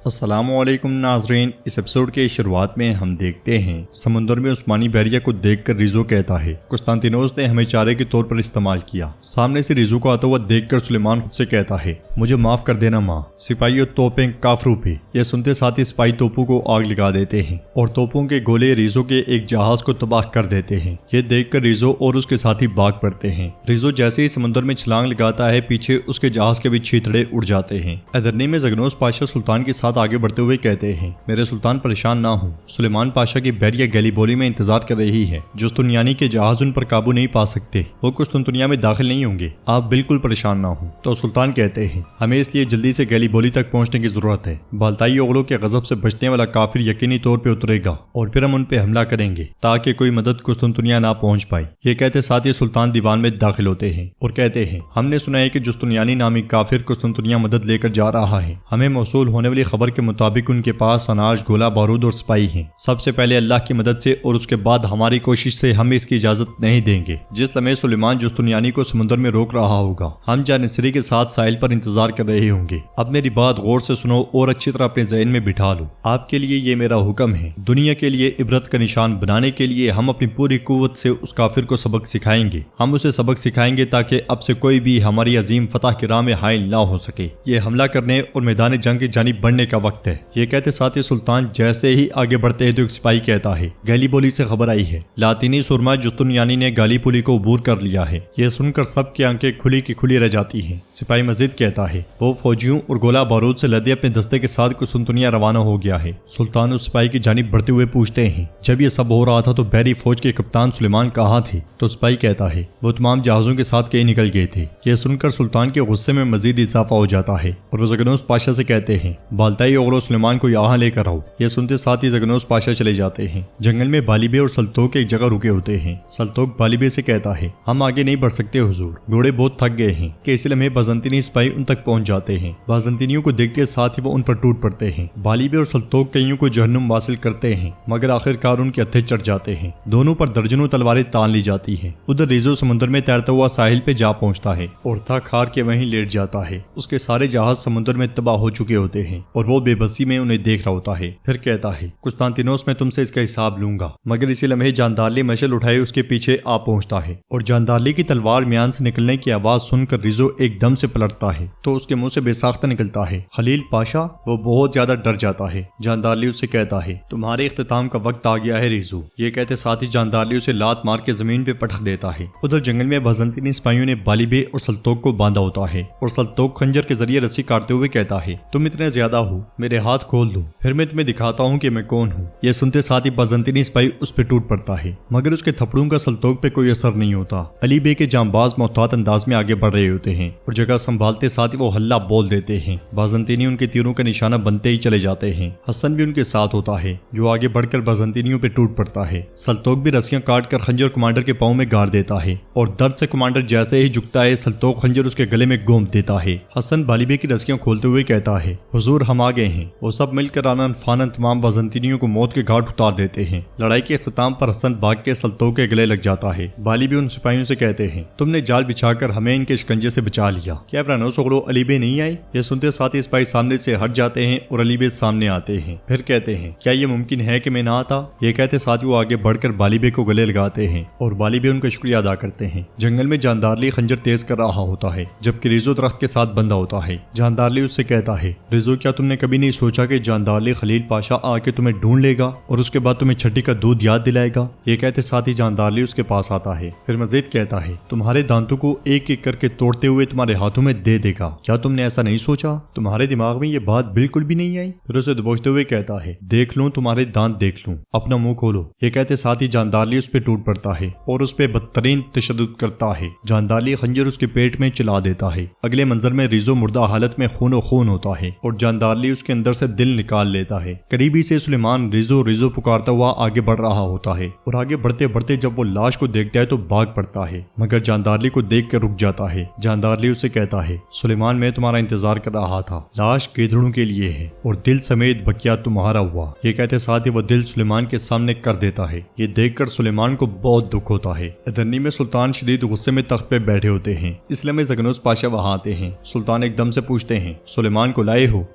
السلام علیکم ناظرین، اس ایپیسوڈ کے شروعات میں ہم دیکھتے ہیں سمندر میں عثمانی بحریہ کو دیکھ کر ریزو کہتا ہے قسطنطینوس نے ہمیں چارے کے طور پر استعمال کیا۔ سامنے سے ریزو کو آتا ہوا دیکھ کر سلیمان خود سے کہتا ہے مجھے معاف کر دینا ماں۔ سپاہی اور توپیں کافروں پہ یہ سنتے ساتھ ہی سپاہی توپوں کو آگ لگا دیتے ہیں اور توپوں کے گولے ریزو کے ایک جہاز کو تباہ کر دیتے ہیں۔ یہ دیکھ کر ریزو اور اس کے ساتھی بھاگ پڑتے ہیں۔ ریزو جیسے ہی سمندر میں چھلانگ لگاتا ہے پیچھے اس کے جہاز کے بھی چھیتڑے اڑ جاتے ہیں۔ ادرنی میں زگنوس پاشا سلطان کے ساتھ آگے بڑھتے ہوئے کہتے ہیں میرے سلطان پریشان نہ ہوں، سلیمان پاشا کی بحریہ گیلیبولی میں انتظار کر رہی ہے۔ جستنیانی کے جہاز ان پر قابو نہیں پا سکتے، وہ قسطنطنیہ میں داخل نہیں ہوں گے، آپ بالکل پریشان نہ ہوں۔ تو سلطان کہتے ہیں ہمیں اس لیے جلدی سے گیلیبولی تک پہنچنے کی ضرورت ہے۔ بالتائی اوغلوں کے غضب سے بچنے والا کافر یقینی طور پہ اترے گا اور پھر ہم ان پہ حملہ کریں گے تاکہ کوئی مدد قسطنطنیہ نہ پہنچ پائے۔ یہ کہتے ساتھ ہی سلطان دیوان میں داخل ہوتے ہیں اور کہتے ہیں ہم نے سنا ہے کہ جستنیانی نامی کافر قسطنطنیہ مدد لے کر جا رہا ہے۔ ہمیں موصول ہونے والی خبر کے مطابق ان کے پاس اناج، گولہ بارود اور سپاہی ہیں۔ سب سے پہلے اللہ کی مدد سے اور اس کے بعد ہماری کوشش سے ہم اس کی اجازت نہیں دیں گے۔ جس لمحے سلیمان جستنیانی کو سمندر میں روک رہا ہوگا ہم جانصری کے ساتھ ساحل پر انتظار کر رہے ہوں گے۔ اب میری بات غور سے سنو اور اچھی طرح اپنے ذہن میں بٹھا لو۔ آپ کے لیے یہ میرا حکم ہے، دنیا کے لیے عبرت کا نشان بنانے کے لیے ہم اپنی پوری قوت سے اس کافر کو سبق سکھائیں گے۔ ہم اسے سبق سکھائیں گے تاکہ اب سے کوئی بھی ہماری عظیم فتح کی راہ میں حائل نہ ہو سکے۔ یہ حملہ کرنے اور میدان جنگ کی جانب بڑھنے کا وقت ہے۔ یہ کہتے ساتھ ہی سلطان جیسے ہی آگے بڑھتے ہیں تو ایک سپاہی کہتا ہے گیلیبولی سے خبر آئی ہے، لاطینی سرما جستنیانی نے گالیپولی کو عبور کر لیا ہے۔ یہ سن کر سب کی آنکھیں کھلی کی کھلی رہ جاتی ہیں۔ سپاہی مزید کہتا ہے وہ فوجیوں اور گولہ بارود سے لدے اپنے دستے کے ساتھ قسطنطنیہ روانہ ہو گیا ہے۔ سلطان اس سپاہی کی جانب بڑھتے ہوئے پوچھتے ہیں جب یہ سب ہو رہا تھا تو بحری فوج کے کپتان سلیمان کہاں تھے؟ تو سپاہی کہتا ہے وہ تمام جہازوں کے ساتھ کہیں نکل گئے تھے۔ یہ سن کر سلطان کے غصے میں مزید اضافہ ہو جاتا ہے اور وہ زگنوس پاشا سے کہتے ہیں بالتائی اوغلو سلیمان کو یہاں لے کر آؤ۔ یہ سنتے ساتھ ہی زگنوس پاشا چلے جاتے ہیں۔ جنگل میں بالیبے اور سلطوک ایک جگہ رکے ہوتے ہیں۔ سلطوک بالیبے سے کہتا ہے ہم آگے نہیں بڑھ سکتے حضور، گھوڑے بہت تھک گئے ہیں۔ کہ اسی لمحے بازنطینی سپاہی ان تک پہنچ جاتے ہیں۔ بازنطینیوں کو دیکھتے ساتھ ہی وہ ان پر ٹوٹ پڑتے ہیں۔ بالیبے اور سلطوک کئیوں کو جہنم واصل کرتے ہیں مگر آخرکار ان کے ہتھے چڑھ جاتے ہیں۔ دونوں پر درجنوں تلواریں تان لی جاتی ہیں۔ ادھر ریزو سمندر میں تیرتا ہوا ساحل پہ جا پہنچتا ہے اور تھک ہار کے وہیں لیٹ جاتا ہے۔ اس کے سارے جہاز سمندر میں تباہ ہو چکے ہوتے ہیں اور وہ بے بسی میں انہیں دیکھ رہا ہوتا ہے۔ پھر کہتا ہے قسطنطینوس میں تم سے اس کا حساب لوں گا۔ مگر اسی لمحے جاندارلی مشعل اٹھائے اس کے پیچھے آ پہنچتا ہے اور جاندارلی کی تلوار میان سے نکلنے کی آواز سن کر ریزو ایک دم سے پلٹتا ہے تو اس کے منہ سے بے ساختہ نکلتا ہے خلیل پاشا۔ وہ بہت زیادہ ڈر جاتا ہے۔ جاندارلی اسے کہتا ہے تمہارے اختتام کا وقت آ گیا ہے ریزو۔ یہ کہتے ساتھ ہی جاندارلی اسے لات مار کے زمین پہ پٹخ دیتا ہے۔ ادھر جنگل میں بازنطینی سپاہیوں نے بالیبے اور سلطوک کو باندھا ہوتا ہے اور سلطوک خنجر کے ذریعے رسی کاٹتے ہوئے کہتا ہے تم اتنے زیادہ ہو، میرے ہاتھ کھول دو پھر میں تمہیں دکھاتا ہوں کہ میں کون ہوں۔ یہ سنتے ساتھ ہی بازنطینی سپاہی اس پہ ٹوٹ پڑتا ہے مگر اس کے تھپڑوں کا سلطوک پہ کوئی اثر نہیں ہوتا۔ علی بے کے جانباز محتاط انداز میں آگے بڑھ رہے ہوتے ہیں اور جگہ سنبھالتے ساتھ ہی وہ ہلہ بول دیتے ہیں۔ بازنطینی ان کے تیروں کا نشانہ بنتے ہی چلے جاتے ہیں۔ حسن بھی ان کے ساتھ ہوتا ہے جو آگے بڑھ کر بازنطینیوں پہ ٹوٹ پڑتا ہے۔ سلطوک بھی رسیاں کاٹ کر خنجر کمانڈر کے پاؤں میں گاڑ دیتا ہے اور درد سے کمانڈر جیسے ہی جھکتا ہے سلطوک خنجر اس کے گلے میں گونپ دیتا ہے۔ حسن بالیبے کی رسیاں کھولتے ہوئے کہتا ہے حضور ہم آ گئے ہیں۔ وہ سب مل کر آنن فانن تمام بازنطینیوں کو موت کے گھاٹ اتار دیتے ہیں۔ لڑائی کے اختتام پر حسن بھاگ کے سلطوک کے گلے لگ جاتا ہے۔ بالیبے ان سپاہیوں سے کہتے ہیں تم نے جال بچھا کر ہمیں ان کے شکنجے سے بچا لیا، کیا فرانوس اوغلو علی بے نہیں آئے؟ یہ سنتے ساتھ ہی سپاہی سامنے سے ہٹ جاتے ہیں اور علی بے سامنے آتے ہیں۔ پھر کہتے ہیں کیا یہ ممکن ہے کہ میں نہ آتا؟ یہ کہتے ساتھ ہی وہ آگے بڑھ کر بالیبے کو گلے لگاتے ہیں اور بالیبے ان کا شکریہ ادا کرتے ہیں۔ جنگل میں جاندارلی خنجر تیز کر رہا ہوتا ہے جبکہ ریزو درخت کے ساتھ بندھا ہوتا ہے۔ جاندارلی اس سے کہتا ہے ریزو کیا تم نے کبھی نہیں سوچا کہ جاندارلی خلیل پاشا آ کے تمہیں ڈھونڈ لے گا اور اس کے بعد تمہیں چھٹی کا دودھ یاد دلائے گا؟ یہ کہتے ساتھ ہی جاندارلی اس کے پاس آتا ہے۔ پھر مزید کہتا ہے تمہارے دانتوں کو ایک ایک کر کے توڑتے ہوئے تمہارے ہاتھوں میں دے دے گا، کیا تم نے ایسا نہیں سوچا؟ تمہارے دماغ میں یہ بات بالکل بھی نہیں آئی؟ پھر اسے دبوچتے ہوئے کہتا ہے دیکھ لوں تمہارے دانت دیکھ لوں، اپنا منہ کھولو۔ یہ کہتے ساتھ ہی جاندارلی اس پہ ٹوٹ پڑتا ہے اور اس پہ بدترین تشدد کرتا ہے۔ جاندارلی خنجر اس کے پیٹ میں چلا دیتا ہے۔ اگلے منظر میں ریزو مردہ حالت میں خون و خون ہوتا ہے اور جاندارلی اس کے اندر سے دل نکال لیتا ہے۔ قریبی سے سلیمان ریزو ریزو پکارتا ہوا آگے بڑھ رہا ہوتا ہے اور آگے بڑھتے بڑھتے جب وہ لاش کو دیکھتا ہے تو بھاگ پڑتا ہے مگر جاندارلی کو دیکھ کر رک جاتا ہے۔ جاندارلی اسے کہتا ہے سلیمان میں تمہارا انتظار کر رہا تھا، لاش گیدڑوں کے لیے ہے اور دل سمیت بکیا تمہارا ہوا۔ یہ کہتے ساتھ ہی وہ دل سلیمان کے سامنے کر دیتا ہے۔ یہ دیکھ کر سلیمان کو بہت دکھ ہوتا ہے۔ ادرنی میں سلطان شدید غصے میں تخت پہ بیٹھے ہوتے ہیں۔ اس لمحے زگنوس پاشا وہاں آتے ہیں۔ سلطان ایک دم سے پوچھتے ہیں سلیمان کو لائے ہو؟